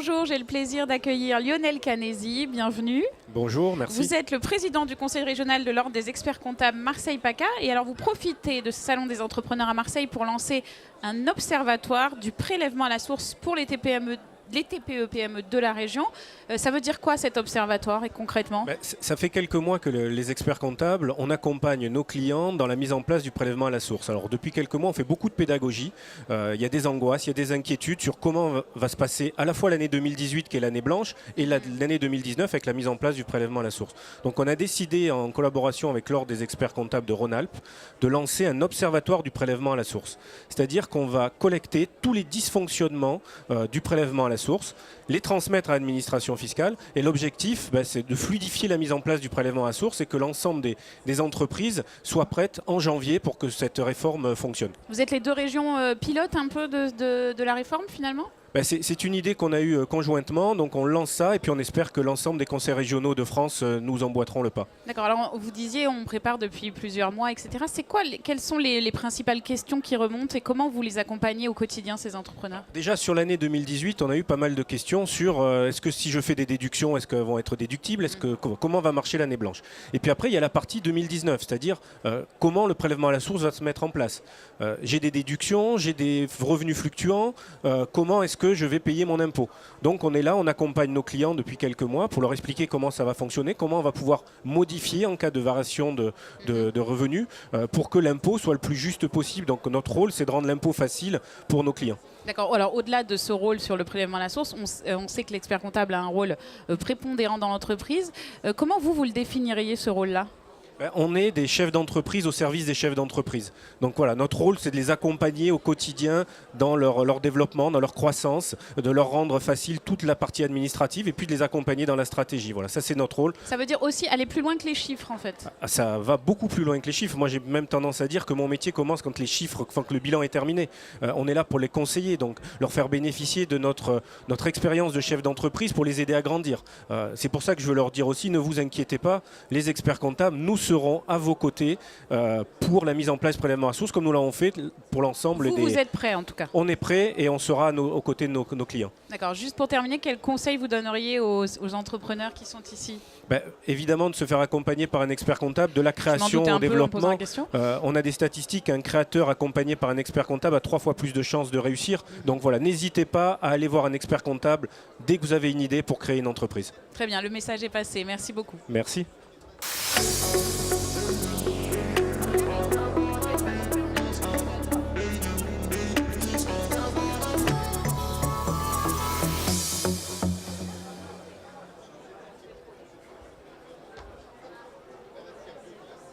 Bonjour, j'ai le plaisir d'accueillir Lionel Canesi. Bienvenue. Bonjour, merci. Vous êtes le président du conseil régional de l'Ordre des experts comptables Marseille-PACA. Et alors, vous profitez de ce salon des entrepreneurs à Marseille pour lancer un observatoire du prélèvement à la source pour les TPE-PME de la région. Ça veut dire quoi cet observatoire et concrètement? Ça fait quelques mois que les experts comptables, on accompagne nos clients dans la mise en place du prélèvement à la source. Alors depuis quelques mois, on fait beaucoup de pédagogie. Il y a des angoisses, il y a des inquiétudes sur comment va se passer à la fois l'année 2018 qui est l'année blanche et l'année 2019 avec la mise en place du prélèvement à la source. Donc on a décidé en collaboration avec l'Ordre des experts comptables de Rhône-Alpes de lancer un observatoire du prélèvement à la source. C'est-à-dire qu'on va collecter tous les dysfonctionnements du prélèvement à la source, les transmettre à l'administration fiscale et l'objectif c'est de fluidifier la mise en place du prélèvement à la source et que l'ensemble des entreprises soient prêtes en janvier pour que cette réforme fonctionne. Vous êtes les deux régions pilotes un peu de la réforme finalement? C'est une idée qu'on a eue conjointement, donc on lance ça et puis on espère que l'ensemble des conseils régionaux de France nous emboîteront le pas. D'accord, alors vous disiez on prépare depuis plusieurs mois, etc. Quelles sont les principales questions qui remontent et comment vous les accompagnez au quotidien ces entrepreneurs? Déjà sur l'année 2018, on a eu pas mal de questions sur est-ce que si je fais des déductions, est-ce qu'elles vont être déductibles, comment va marcher l'année blanche? Et puis après il y a la partie 2019, c'est-à-dire comment le prélèvement à la source va se mettre en place. J'ai des déductions, j'ai des revenus fluctuants, comment est-ce que je vais payer mon impôt? Donc on est là, on accompagne nos clients depuis quelques mois pour leur expliquer comment ça va fonctionner, comment on va pouvoir modifier en cas de variation de revenus pour que l'impôt soit le plus juste possible. Donc notre rôle, c'est de rendre l'impôt facile pour nos clients. D'accord. Alors au-delà de ce rôle sur le prélèvement à la source, on sait que l'expert comptable a un rôle prépondérant dans l'entreprise. Comment vous le définiriez ce rôle-là? On est des chefs d'entreprise au service des chefs d'entreprise. Donc voilà, notre rôle, c'est de les accompagner au quotidien dans leur développement, dans leur croissance, de leur rendre facile toute la partie administrative et puis de les accompagner dans la stratégie. Voilà, ça c'est notre rôle. Ça veut dire aussi aller plus loin que les chiffres en fait. Ça va beaucoup plus loin que les chiffres. Moi j'ai même tendance à dire que mon métier commence quand le bilan est terminé. On est là pour les conseiller, donc leur faire bénéficier de notre expérience de chef d'entreprise pour les aider à grandir. C'est pour ça que je veux leur dire aussi, ne vous inquiétez pas, les experts comptables, nous seront à vos côtés pour la mise en place du prélèvement à source comme nous l'avons fait pour l'ensemble des... Vous êtes prêts en tout cas? On est prêts et on sera aux côtés de nos clients. D'accord. Juste pour terminer, quel conseil vous donneriez aux entrepreneurs qui sont ici? Évidemment de se faire accompagner par un expert comptable, de la création au développement. On a des statistiques, un créateur accompagné par un expert comptable a 3 fois plus de chances de réussir. Donc voilà, n'hésitez pas à aller voir un expert comptable dès que vous avez une idée pour créer une entreprise. Très bien, le message est passé. Merci beaucoup. Merci.